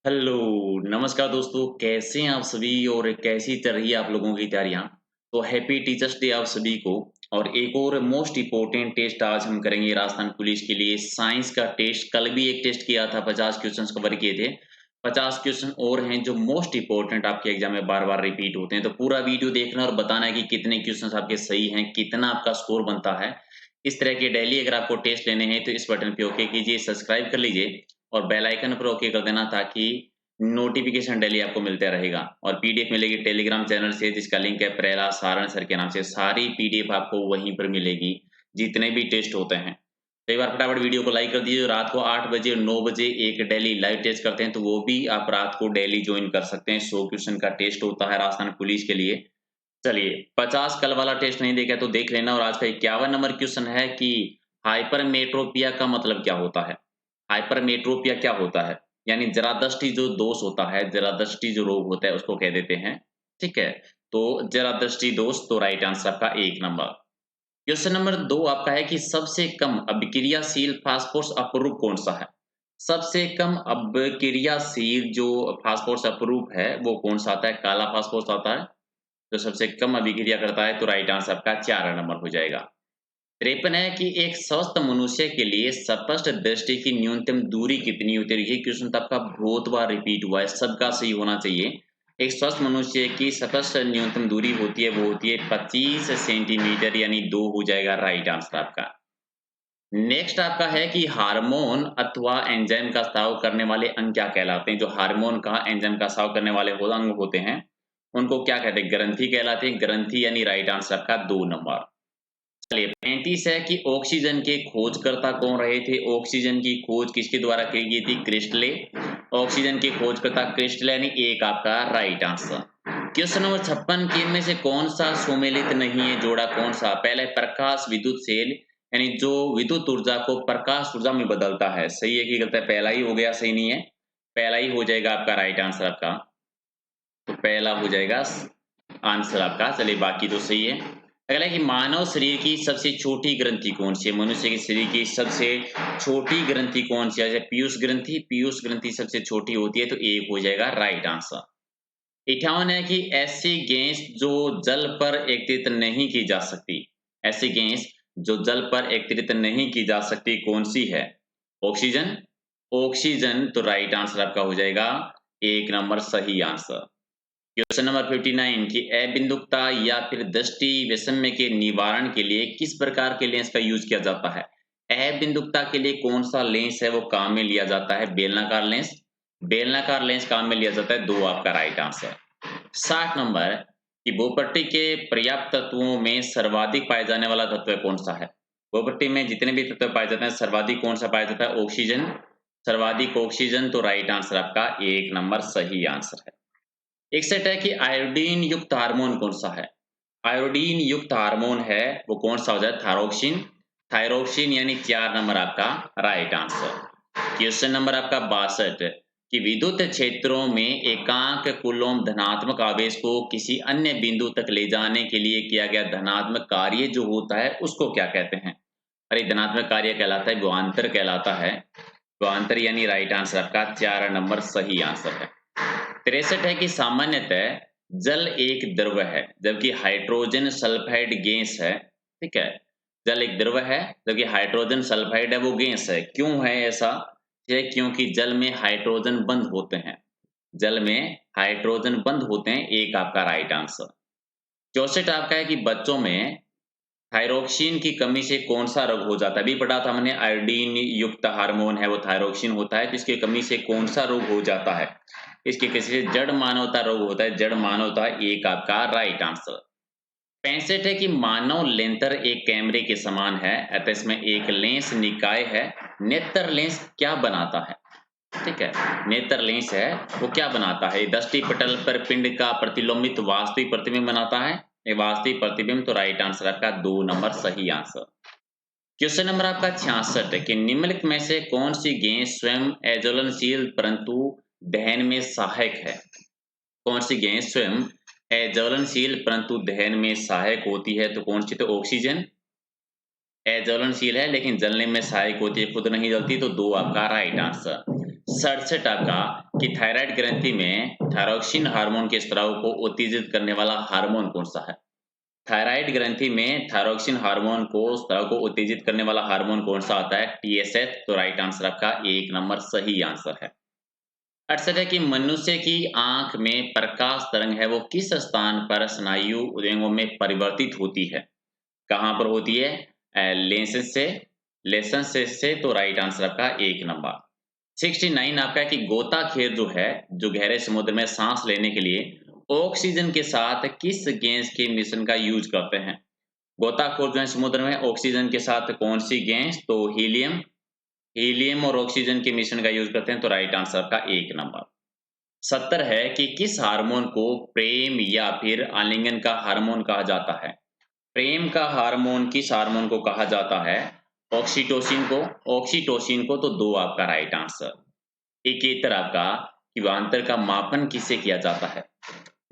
Hello, नमस्कार दोस्तों, कैसे हैं आप सभी और कैसी चल रही है आप लोगों की तैयारियां? तो हैप्पी टीचर्स डे आप सभी को। और एक और मोस्ट इम्पोर्टेंट टेस्ट आज हम करेंगे राजस्थान पुलिस के लिए साइंस का टेस्ट। कल भी एक टेस्ट किया था, 50 क्वेश्चंस कवर किए थे। 50 क्वेश्चन और हैं जो मोस्ट इम्पोर्टेंट आपके एग्जाम में बार-बार रिपीट होते हैं। तो पूरा वीडियो देखना और बताना है कि कितने क्वेश्चंस आपके सही हैं, कितना आपका स्कोर बनता है। इस तरह के डेली अगर आपको टेस्ट लेने हैं तो इस बटन पे ओके कीजिए, सब्सक्राइब कर लीजिए और बेल आइकन पर ओके कर देना ताकि नोटिफिकेशन डेली आपको मिलता रहेगा। और पीडीएफ मिलेगी टेलीग्राम चैनल से जिसका लिंक है प्रहलाद सारण सर के नाम से। सारी पीडीएफ आपको वहीं पर मिलेगी, जितने भी टेस्ट होते हैं। तो एक बार फटाफट वीडियो को लाइक कर दीजिए। रात को 8 बजे और 9 बजे एक डेली लाइव टेस्ट करते हैं, तो वो भी आप रात को डेली ज्वाइन कर सकते हैं। 100 क्वेश्चन का टेस्ट होता है राजस्थान पुलिस के लिए। चलिए, 50 कल वाला टेस्ट नहीं देखा तो देख लेना। और आज का 51 नंबर क्वेश्चन है कि हाइपरमेट्रोपिया का मतलब क्या होता है? हाइपरमेट्रोपिया क्या होता है? यानी जरादृष्टि जो दोष होता है, जरादृष्टि जो रोग होता है उसको कह देते हैं। ठीक है? तो जरादृष्टि दोष तो राइट आंसर आपका 1 नंबर। क्वेश्चन नंबर 2 आपका है कि सबसे कम अभिक्रियाशील फास्फोरस अपरूप कौन-सा है? सबसे कम अभिक्रियाशील जो फास्फोरस अपरूप है वो कौन-सा आता है? काला फास्फोरस आता है। जो सबसे कम अभिक्रिया करता है तो राइट आंसर आपका 4 नंबर हो जाएगा। 53 है कि एक स्वस्थ मनुष्य के लिए स्पष्ट दृष्टि की न्यूनतम दूरी कितनी होती है? ये क्वेश्चन तो आपका बहुत बार रिपीट हुआ है, सबका सही होना चाहिए। एक स्वस्थ मनुष्य की स्पष्ट न्यूनतम दूरी होती है, वो होती है 25 सेंटीमीटर, यानी 2 हो जाएगा राइट आंसर आपका। नेक्स्ट आपका है कि हार्मोन अथवा एंजाइम का स्राव करने वाले अंग क्या कहलाते हैं? जो हार्मोन का एंजाइम का स्राव करने वाले अंग होते हैं, उनको क्या कहते हैं? ग्रंथि कहलाते हैं। ग्रंथि यानी राइट आंसर आपका 2 नंबर। चलिए, 35 है कि ऑक्सीजन के खोजकर्ता कौन रहे थे? ऑक्सीजन की खोज किसके द्वारा की गई थी? क्रिस्टले। ऑक्सीजन की खोजकर्ता क्रिस्टले, यानी 1 आपका राइट आंसर। क्वेश्चन नंबर 56 के इनमें से कौन-सा सुमेलित नहीं है जोड़ा कौन-सा? पहला है प्रकाश विद्युत सेल, यानी जो विद्युत ऊर्जा को प्रकाश ऊर्जा में बदलता है। सही है कि गलत है? पहला ही हो गया, सही नहीं है। पहला ही हो जाएगा आपका राइट आंसर आपका। तो पहला हो जाएगा आंसर आपका। चलिए, बाकी तो सही है। अगला है कि मानव शरीर की सबसे छोटी ग्रंथि कौन-सी है? मनुष्य के शरीर की सबसे छोटी ग्रंथि कौन-सी है? जैसे पीयूष ग्रंथि, पीयूष ग्रंथि सबसे छोटी होती है, तो 1 हो जाएगा राइट आंसर। 58 है कि ऐसी गैस जो जल पर एकत्रित नहीं की जा सकती, ऐसी गैस जो जल पर एकत्रित नहीं की जा सकती कौन-सी है? ऑक्सीजन। ऑक्सीजन तो राइट आंसर आपका हो जाएगा 1 नंबर सही आंसर। क्वेश्चन नंबर 59 कि अबिंदुकता या फिर दृष्टि वैषम्य के निवारण के लिए किस प्रकार के लेंस का यूज किया जाता है? अबिंदुकता के लिए कौन सा लेंस है वो काम में लिया जाता है? बेलनाकार लेंस। बेलनाकार लेंस काम में लिया जाता है, 2 आपका राइट आंसर। 60 नंबर कि भूपट्टी के पर्याप्त तत्वों में सर्वाधिक पाए जाने वाला तत्व कौन सा है? भूपट्टी में जितने भी तत्व पाए जाते हैं सर्वाधिक कौन सा पाया जाता है? ऑक्सीजन। सर्वाधिक ऑक्सीजन, तो राइट आंसर आपका 1 नंबर सही आंसर है। 61 है कि आयोडीन युक्त हार्मोन कौन-सा है? आयोडीन युक्त हार्मोन है, वो कौन-सा हो जाए? थायरोक्सिन। थायरोक्सिन यानी 4 नंबर आपका राइट आंसर। क्वेश्चन नंबर आपका 62 कि विद्युत क्षेत्रों में एकांक कूलम्ब धनात्मक आवेश को किसी अन्य बिंदु तक ले जाने के लिए किया गया धनात्मक कार्य जो होता है, उसको क्या कहते हैं? अरे, धनात्मक कार्य कहलाता है विभवांतर कहलाता है। विभवांतर यानी राइट आंसर आपका 4 नंबर सही आंसर है। 63 है कि सामान्यतः जल एक द्रव है जबकि हाइड्रोजन सल्फाइड गैस है। ठीक है? जल एक द्रव है जबकि हाइड्रोजन सल्फाइड है वो गैस है। क्यों है ऐसा? ये क्योंकि जल में हाइड्रोजन बंद होते हैं। जल में हाइड्रोजन बंद होते हैं, 1 आपका राइट आंसर। 64 आपका है कि बच्चों में थायरोक्सिन की कमी से कौन-सा रोग हो जाता है? अभी पढ़ा था हमने, आयोडीन युक्त हार्मोन है वो थायरोक्सिन होता है, तो इसकी कमी से कौन-सा रोग हो जाता है? इसकी किसी से जड़ मानवता रोग होता है। जड़ मानवता 1 आपका राइट आंसर। 65 है कि मानव लेंसर एक कैमरे के समान है, अतः इसमें एक लेंस निकाय है। नेत्र लेंस क्या बनाता है? ठीक है? नेत्र लेंस है वो क्या बनाता है? दृष्टि पटल पर पिंड का प्रतिलोमित वास्तविक प्रतिबिंब बनाता है। ये वास्तविक प्रतिबिंब, तो राइट आंसर आपका 2 नंबर सही आंसर। क्वेश्चन नंबर आपका 66 है कि निम्नलिखित में से कौन सी गैस स्वयं अज्वलनशील परंतु दहन में सहायक है? कौन सी गैस स्वयं अज्वलनशील परंतु दहन में सहायक होती है? तो कौन सी? तो ऑक्सीजन। अज्वलनशील है लेकिन जलने में सहायक होती है, खुद नहीं जलती, तो 2 आपका राइट आंसर। 67 आपका कि थायराइड ग्रंथि में थायरोक्सिन हार्मोन के स्राव को उत्तेजित करने वाला हार्मोन कौन सा है? थायराइड ग्रंथि में थायरोक्सिन हार्मोन को स्राव को उत्तेजित करने वाला हार्मोन कौन सा आता है? TSH। तो राइट आंसर आपका 1 नंबर सही आंसर है। 68 है कि मनुष्य की आंख में प्रकाश तरंग है वो किस स्थान पर स्नायु उद्वेगों में परिवर्तित होती है? कहाँ पर होती है? लेंसेज से, लेसेंस से। तो राइट आंसर आपका 1 नंबर। 69 आपका है कि गोताखोर जो है, जो गहरे समुद्र में सांस लेने के लिए ऑक्सीजन के साथ किस गैस के मिश्रण का यूज करते हैं? गोताखोर जो है समुद्र में ऑक्सीजन के साथ कौन सी गैस? तो हीलियम। हीलियम और ऑक्सीजन के मिश्रण का यूज करते हैं। तो राइट आंसर का 1 नंबर। 70 है कि किस हार्मोन को प्रेम या फिर आलिंगन का हार्मोन कहा जाता है? प्रेम का हार्मोन किस हार्मोन को कहा जाता है? ऑक्सीटोसिन को। ऑक्सीटोसिन को। तो 2 आपका राइट आंसर। 71 आपका विभवांतर का मापन किससे किया जाता है?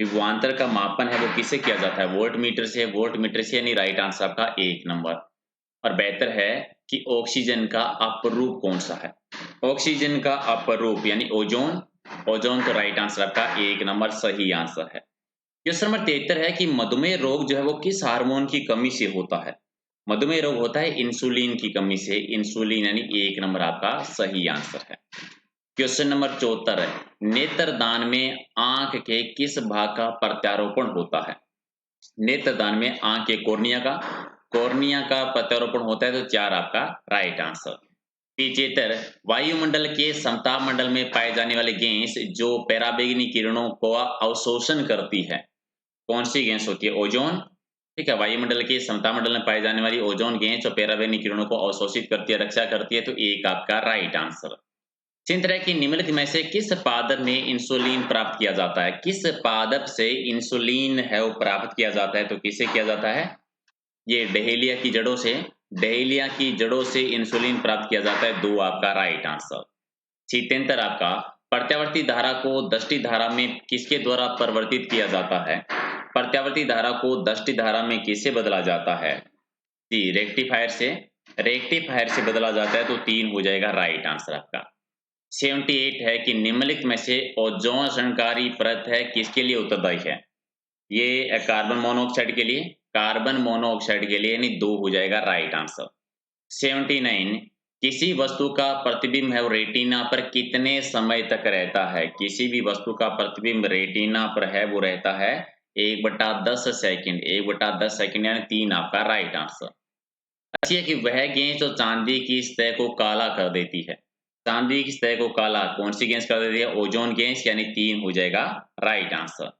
विभवांतर का मापन है वो किससे किया जाता है? वोल्ट मीटर से। वोल्ट मीटर से यानी राइट आंसर आपका 1 नंबर। और बेहतर है कि ऑक्सीजन का अपरूप कौन सा है? ऑक्सीजन का अपरूप यानी ओजोन। ओजोन। तो राइट आंसर आपका 1 नंबर सही आंसर है। क्वेश्चन नंबर 73 है कि मधुमेह रोग जो है वो किस हार्मोन की कमी से होता है? मधुमेह रोग होता है इंसुलिन की कमी से। इंसुलिन यानी 1 नंबर आपका सही आंसर है। क्वेश्चन नंबर 74 है नेत्रदान में आंख के किस भाग का प्रत्यारोपण होता है? नेत्रदान में आंख के कॉर्निया का प्रत्यारोपण होता है। तो 4 आपका राइट आंसर। 75 वायुमंडल के समताप मंडल में पाए जाने वाले गैस जो पराबैंगनी किरणों को अवशोषण करती है, कौन सी गैस होती है? ओजोन। ठीक है, वायुमंडल के समताप मंडल में पाई जाने वाली ओजोन गैस जो पराबैंगनी किरणों को अवशोषित करती है, रक्षा करती है। तो 1 आपका राइट आंसर। चिंत है कि निम्नलिखित में से किस पादप में इंसुलिन प्राप्त किया जाता है? किस पादप से इंसुलिन है वो प्राप्त किया जाता है? तो किससे किया जाता है? ये डहेलिया की जड़ों से। डहेलिया की जड़ों से इंसुलिन प्राप्त किया जाता है। 2 आपका राइट आंसर। 77 आपका प्रत्यावर्ती धारा को दष्टि धारा में किसके द्वारा परिवर्तित किया जाता है? प्रत्यावर्ती धारा को दष्टि धारा में किससे बदला जाता है? जी, रेक्टिफायर से। रेक्टिफायर से बदला जाता है। तो 3 हो जाएगा राइट आंसर आपका। 78 है कि निम्नलिखित में से ओजोन क्षरणकारी परत है किसके लिए उत्तरदायी है? ये कार्बन मोनोऑक्साइड के लिए। कार्बन मोनोऑक्साइड के लिए यानी 2 हो जाएगा राइट आंसर। 79 किसी वस्तु का प्रतिबिंब है वो रेटिना पर कितने समय तक रहता है? किसी भी वस्तु का प्रतिबिंब रेटिना पर है वो रहता है 1/10 सेकंड। 1/10 सेकंड यानी 3 आपका राइट आंसर। अच्छी है कि वह गेंद जो चांदी की सतह को काला कर देती है। चांदी की सतह को काला कौन सी गैस कर देती है? ओजोन गैस यानी 3 हो जाएगा राइट आंसर।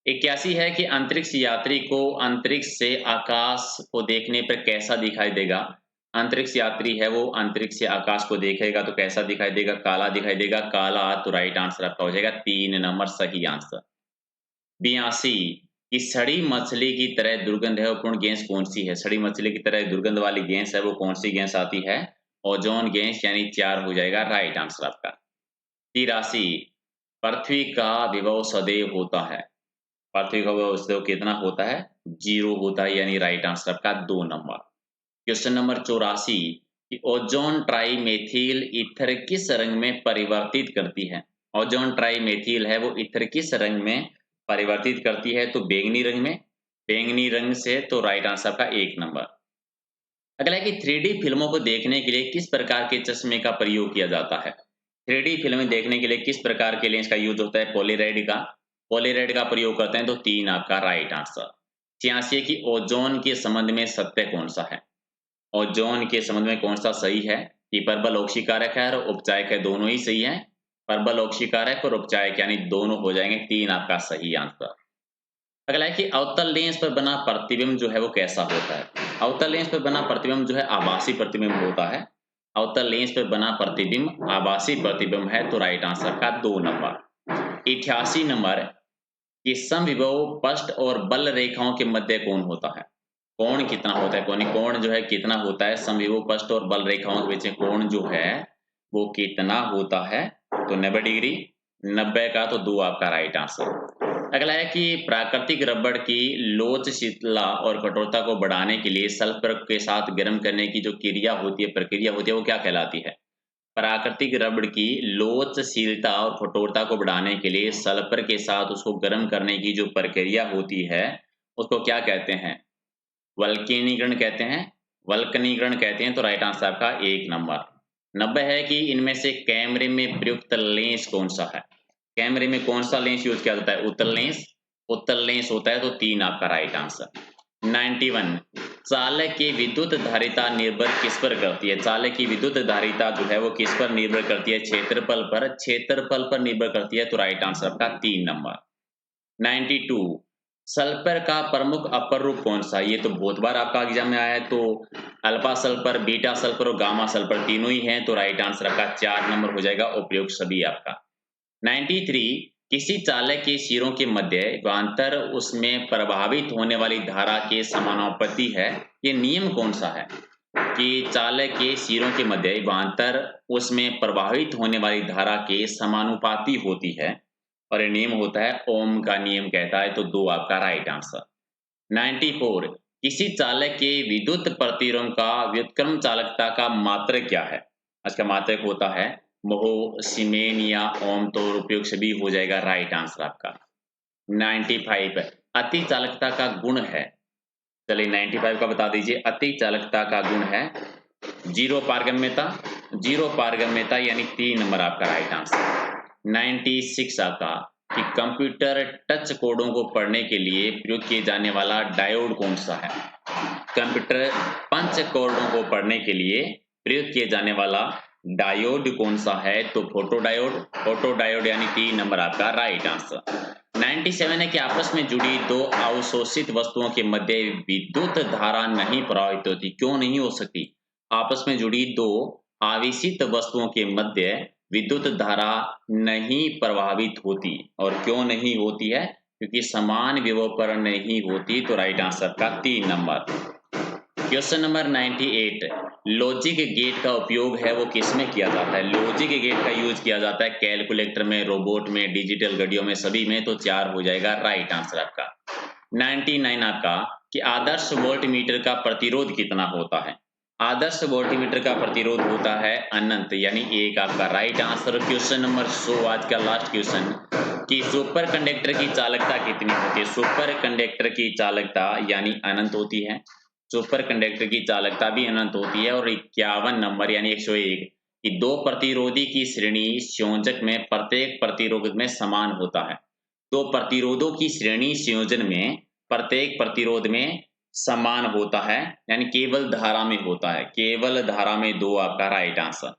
81 है कि अंतरिक्ष यात्री को अंतरिक्ष से आकाश को देखने पर कैसा दिखाई देगा? अंतरिक्ष यात्री है वो अंतरिक्ष से आकाश को देखेगा तो कैसा दिखाई देगा? काला दिखाई देगा। काला। तो राइट आंसर आपका हो जाएगा 3 नंबर सही आंसर। 82 कि सड़ी मछली की तरह दुर्गंध है वो पूर्ण गैस कौन सी है? सड़ी मछली की तरह दुर्गंध वाली गैस है वो कौन सी गैस आती है? ओजोन गैस यानी 4 हो जाएगा राइट आंसर आपका। 83 पृथ्वी का विभव सदैव होता है। पृथ्वी का विभव सदैव कितना होता है? 0 होता है यानी राइट आंसर आपका 2 नंबर। क्वेश्चन नंबर 84 कि ओजोन ट्राई मेथिल ईथर किस रंग में परिवर्तित करती है? ओजोन ट्राई मेथिल है वो ईथर किस रंग में परिवर्तित करती है? तो बैंगनी रंग में। बैंगनी रंग से। तो राइट आंसर का 1 नंबर। अगला है कि 3D फिल्मों को देखने के लिए किस प्रकार के चश्मे का प्रयोग किया जाता है? 3D फिल्में देखने के लिए किस प्रकार के लेंस का यूज होता है? पॉलीराइड का। पॉलीराइड का प्रयोग करते हैं। तो 3 आपका राइट आंसर। 86 की ओजोन के संबंध में सत्य कौन सा है? ओजोन के संबंध में कौन सा सही है? कि प्रबल ऑक्सीकारक है और उपचायक है, दोनों ही सही है। प्रबल ऑक्सीकारक और उपचायक यानी दोनों हो जाएंगे। 3 आपका सही आंसर। अगला है कि अवतल लेंस पर बना प्रतिबिंब जो है वो कैसा होता है? अवतल लेंस पर बना प्रतिबिंब जो है आभासी प्रतिबिंब होता है। अवतल लेंस पर बना प्रतिबिंब आभासी प्रतिबिंब है। तो राइट आंसर का 2 नंबर। 88 नंबर कि समविभव पृष्ठ और बल रेखाओं के मध्य कोण होता है। कोण कितना होता है? कोण जो है कितना होता है? समविभव पृष्ठ और बल रेखाओं के बीच में कोण जो है वो कितना होता है? तो 90 डिग्री। 90 का। तो 2 आपका राइट आंसर। अगला है कि प्राकृतिक रबड़ की लोच शीतलता और कठोरता को बढ़ाने के लिए सल्फर के साथ गर्म करने की जो क्रिया होती है, प्रक्रिया होती है, वो क्या कहलाती है? प्राकृतिक रबड़ की लोचशीलता और कठोरता को बढ़ाने के लिए सल्फर के साथ उसको गर्म करने की जो प्रक्रिया होती है, उसको क्या कहते हैं? वल्केनीकरण कहते हैं, वल्कनीकरण कहते हैं। तो राइट आंसर आपका 1 नंबर। 90 है कि इनमें से कैमरे में प्रयुक्त लेंस कौन-सा है? कैमरे में कौन-सा लेंस यूज़ किया जाता है? उत्तल लेंस? उत्तल लेंस होता है, तो 3 आपका राइट आंसर। 91 चालक की विद्युत धारिता निर्भर किस पर करती है? चालक की विद्युत धारिता जो है वो किस पर निर्भर करती है? क्षेत्रफल पर। क्षेत्रफल पर निर्भर करती है, तो राइट आंसर आपका 3 नंबर। 92 सल्फर का प्रमुख अपर रूप कौन-सा है? ये तो बहुत बार आपका एग्ज़ाम में आया है, तो अल्फ़ा सल्फर, बीटा सल्फर और गामा सल्फर तीनों ही हैं, तो राइट आंसर आपका 4 नंबर हो जाएगा, उपयुक्त सभी आपका। 93 किसी चालक के सिरों के मध्य विभवांतर उसमें प्रभावित होने वाली धारा के समानुपाती है, ये नियम कौन-सा है? कि चालक के सिरों के मध्य विभवांतर उसमें प्रभावित होने वाली धारा के समानुपाती होती है और ये नियम होता है ओम का नियम कहता है, तो 2 आपका राइट आंसर। 94 किसी चालक के विद्युत प्रतिरोध का व्युत्क्रम चालकता का मात्रक क्या है? इसका मात्रक होता है मोह, सीमेन या ओम, तो उपयुक्त सभी हो जाएगा राइट आंसर आपका। 95 अति चालकता का गुण है। चलिए 95 का बता दीजिए। अति चालकता का गुण है जीरो पारगम्यता। जीरो पारगम्यता यानी 3 नंबर आपका राइट आंसर। 96 आपका कि कंप्यूटर टच कोडों को पढ़ने के लिए प्रयोग किए जाने वाला डायोड कौन सा है? कंप्यूटर पंच कोडों को पढ़ने के लिए प्रयोग किए जाने वाला डायोड कौन सा है? तो फोटो डायोड। फोटो डायोड यानी 3 नंबर आपका राइट आंसर। 97 है कि आपस में जुड़ी 2 अवशोषित वस्तुओं के मध्य विद्युत धारा नहीं प्रवाहित होती। क्यों नहीं हो सकती? आपस में जुड़ी 2 आवेशित वस्तुओं के मध्य विद्युत धारा नहीं प्रभावित होती। और क्यों नहीं होती है? क्योंकि समान विभव पर नहीं होती, तो राइट आंसर का 3 number. Question number 98 logic gate का उपयोग है वो किसमें किया जाता है? लॉजिक गेट का यूज किया जाता है कैलकुलेटर में, रोबोट में, डिजिटल घड़ियों में, सभी में, तो 4 हो जाएगा राइट आंसर आपका। 99 आपका कि आदर्श वोल्टमीटर का प्रतिरोध कितना होता है? आदर्श वोल्टमीटर का प्रतिरोध होता है अनंत, यानी 1 आपका राइट आंसर। क्वेश्चन नंबर 100 आज का लास्ट क्वेश्चन कि सुपर कंडक्टर की चालकता कितनी होती है? सुपर कंडक्टर की चालकता यानी अनंत होती है। सुपर कंडक्टर की चालकता भी अनंत होती है। और 51 नंबर यानी 101 कि 2 प्रतिरोधी की श्रेणी संयोजक में प्रत्येक प्रतिरोध में समान होता है। 2 प्रतिरोधों की श्रेणी संयोजन में प्रत्येक प्रतिरोध में समान होता है, यानी केवल धारा में होता है। केवल धारा में 2 आपका राइट आंसर।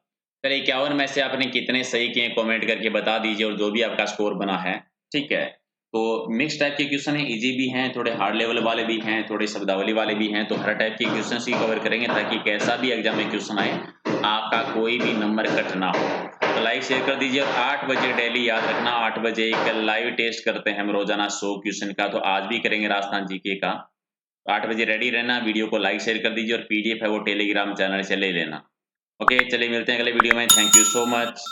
चलिए 51 में से आपने कितने सही किए कमेंट करके बता दीजिए, और जो भी आपका स्कोर बना है, ठीक है। तो मिक्स टाइप के क्वेश्चन है, इजी भी हैं, थोड़े हार्ड लेवल वाले भी हैं, थोड़े शब्दावली वाले भी हैं, तो हर टाइप के क्वेश्चंस ही कवर करेंगे ताकि कैसा भी एग्जाम में क्वेश्चन आए आपका कोई भी नंबर कट ना हो। तो लाइक शेयर कर दीजिए और 8 बजे डेली याद रखना, 8 बजे एक लाइव टेस्ट करते हैं हम रोजाना 100 क्वेश्चन का, तो आज भी करेंगे राजस्थान जीके का। 8 बजे रेडी रहना, वीडियो को लाइक शेयर कर दीजिए और पीडीएफ है वो टेलीग्राम चैनल से ले लेना। ओके, चलिए मिलते हैं अगले वीडियो में। Thank you so much.